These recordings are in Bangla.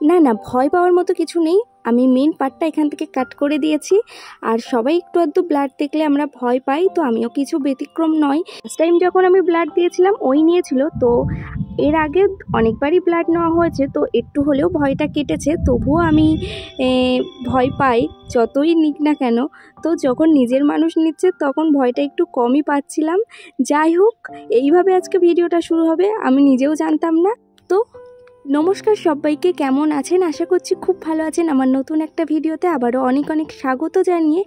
না না, ভয় পাওয়ার মতো কিছু নেই। আমি মেন পার্টটা এখান থেকে কাট করে দিয়েছি। আর সবাই একটু আধটু ব্লাড দেখলে আমরা ভয় পাই, তো আমিও কিছু ব্যতিক্রম নয়। ফার্স্ট টাইম যখন আমি ব্লাড দিয়েছিলাম ওই নিয়েছিল, তো এর আগে অনেকবারই ব্লাড নেওয়া হয়েছে, তো একটু হলেও ভয়টা কেটেছে। তবুও আমি ভয় পাই যতই নিক না কেন। তো যখন নিজের মানুষ নিচ্ছে তখন ভয়টা একটু কমই পাচ্ছিলাম। যাই হোক, এইভাবে আজকে ভিডিওটা শুরু হবে আমি নিজেও জানতাম না। তো নমস্কার সবাইকে, কেমন আছেন? আশা করছি খুব ভালো আছেন। আমার নতুন একটা ভিডিওতে আবারও অনেক অনেক স্বাগত জানিয়ে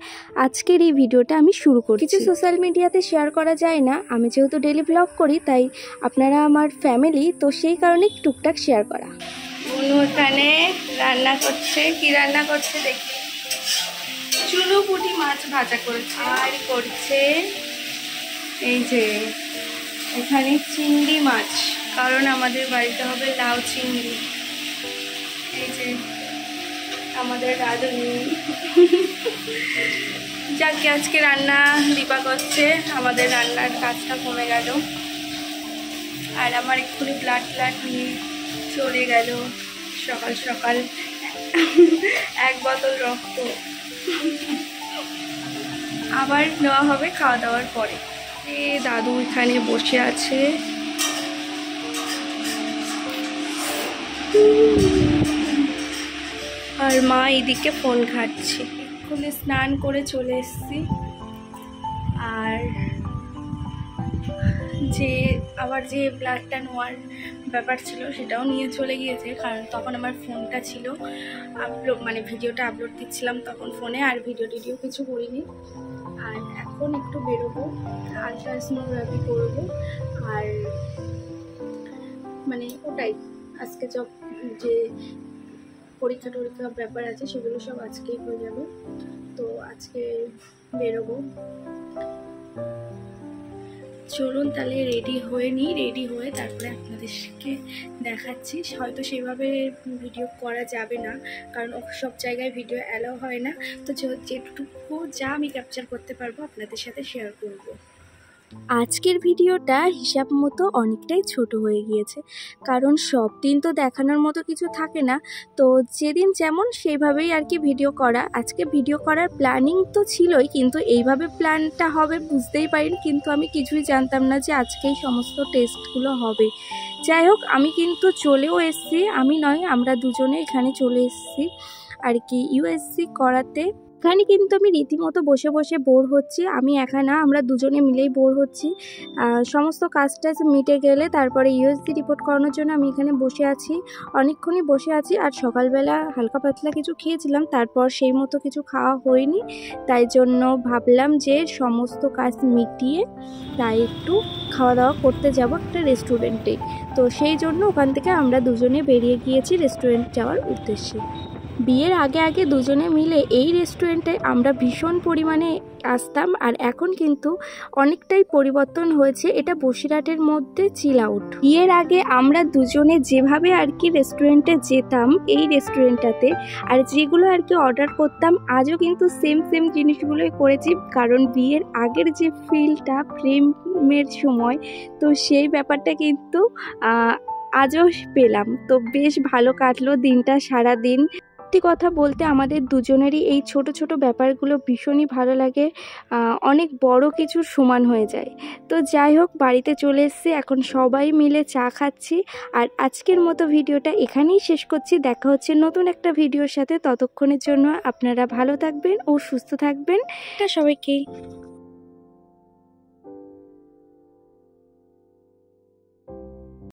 আজকের এই ভিডিওটা আমি শুরু করছি। কিছু সোশ্যাল মিডিয়াতে শেয়ার করা যায় না, আমি যেহেতু ডেলি ব্লগ করি তাই আপনারা আমার ফ্যামিলি, তো সেই কারণে টুকটাক শেয়ার করা। অনু এখানে রান্না করছে, কি রান্না করছে দেখি। চুনো পুঁটি মাছ ভাজা করেছে আর করছে এই যে এখানে চিংড়ি মাছ, কারণ আমাদের বাড়িতে হবে লাউ চিংড়ি। এই যে আমাদের রাঁধুনি যাকে আজকে রান্না দীপা করছে, আমাদের রান্নার কাজটা কমে গেল। আর আমার এক্ষুনি ব্লাড নিয়ে চলে গেল সকাল সকাল 1 বোতল রক্ত। আবার নেওয়া হবে খাওয়া দাওয়ার পরে। দাদু এখানে বসে আছে, আর মা এদিকে ফোন ঘাটছে। এক্ষুনি স্নান করে চলে এসেছি। আর যে ব্লাডটা নেওয়ার ব্যাপার ছিল সেটাও নিয়ে চলে গিয়েছে, কারণ তখন আমার ফোনটা ছিল ভিডিওটা আপলোড দিচ্ছিলাম তখন ফোনে, আর ভিডিও কিছু করিনি। আর এখন একটু বেরোবো, আলট্রাসোনোগ্রাফি করবো। আর ওটাই আজকে যে পরীক্ষা ব্যাপার আছে সেগুলো সব আজকেই হয়ে যাবে। তো আজকে বেরোবো। চলুন তাহলে রেডি হয়ে তারপরে আপনাদেরকে দেখাচ্ছি। হয়তো সেভাবে ভিডিও করা যাবে না, কারণ সব জায়গায় ভিডিও অ্যালাউ হয় না। তো যেটুকু যা আমি ক্যাপচার করতে পারবো আপনাদের সাথে শেয়ার করব। আজকের ভিডিওটা হিসাব মতো অনেকটাই ছোট হয়ে গিয়েছে, কারণ সব দিন তো দেখানোর মতো কিছু থাকে না। তো যেদিন যেমন সেইভাবেই আর কি ভিডিও করা। আজকে ভিডিও করার প্ল্যানিং তো ছিলই, কিন্তু এইভাবে প্ল্যানটা হবে বুঝতেই পারিনি। কিন্তু আমি কিছুই জানতাম না যে আজকেই সমস্ত টেস্টগুলো হবে। যাই হোক, আমি কিন্তু চলেও এসেছি, আমি নয় আমরা দুজনে এখানে চলে এসেছি আর কি ইউএসজি করাতে। এখানে কিন্তু আমি রীতিমতো বসে বসে বোর হচ্ছি। আমি একা না, আমরা দুজনে মিলেই বোর হচ্ছি। সমস্ত কাজটা মিটে গেলে তারপরে ইউএসজি রিপোর্ট করানোর জন্য আমি এখানে বসে আছি, অনেকক্ষণই বসে আছি। আর সকালবেলা হালকা পাতলা কিছু খেয়েছিলাম, তারপর সেই মতো কিছু খাওয়া হয়নি, তাই জন্য ভাবলাম যে সমস্ত কাজ মিটিয়ে তাই একটু খাওয়া দাওয়া করতে যাব একটা রেস্টুরেন্টে। তো সেই জন্য ওখান থেকে আমরা দুজনে বেরিয়ে গিয়েছি রেস্টুরেন্ট যাওয়ার উদ্দেশ্যে। বিয়ের আগে দুজনে মিলে এই রেস্টুরেন্টে আমরা ভীষণ পরিমাণে আসতাম, আর এখন কিন্তু অনেকটাই পরিবর্তন হয়েছে। এটা বসিরহাটের মধ্যে চিল আউট। বিয়ের আগে আমরা দুজনে যেভাবে আর কি রেস্টুরেন্টে যেতাম এই রেস্টুরেন্টটাতে, আর যেগুলো আর কি অর্ডার করতাম, আজও কিন্তু সেম জিনিসগুলোই করেছি। কারণ বিয়ের আগের যে ফিলটা প্রেমের সময়, তো সেই ব্যাপারটা কিন্তু আজও পেলাম। তো বেশ ভালো কাটলো দিনটা, সারা দিন। সত্যি কথা বলতে আমাদের দুজনেরই এই ছোট ছোট ব্যাপারগুলো ভীষণই ভালো লাগে, অনেক বড় কিছুর সমান হয়ে যায়। তো যাই হোক, বাড়িতে চলে এসেছি, এখন সবাই মিলে চা খাচ্ছি। আর আজকের মতো ভিডিওটা এখানেই শেষ করছি। দেখা হচ্ছে নতুন একটা ভিডিওর সাথে। ততক্ষণের জন্য আপনারা ভালো থাকবেন ও সুস্থ থাকবেন। সবাইকে।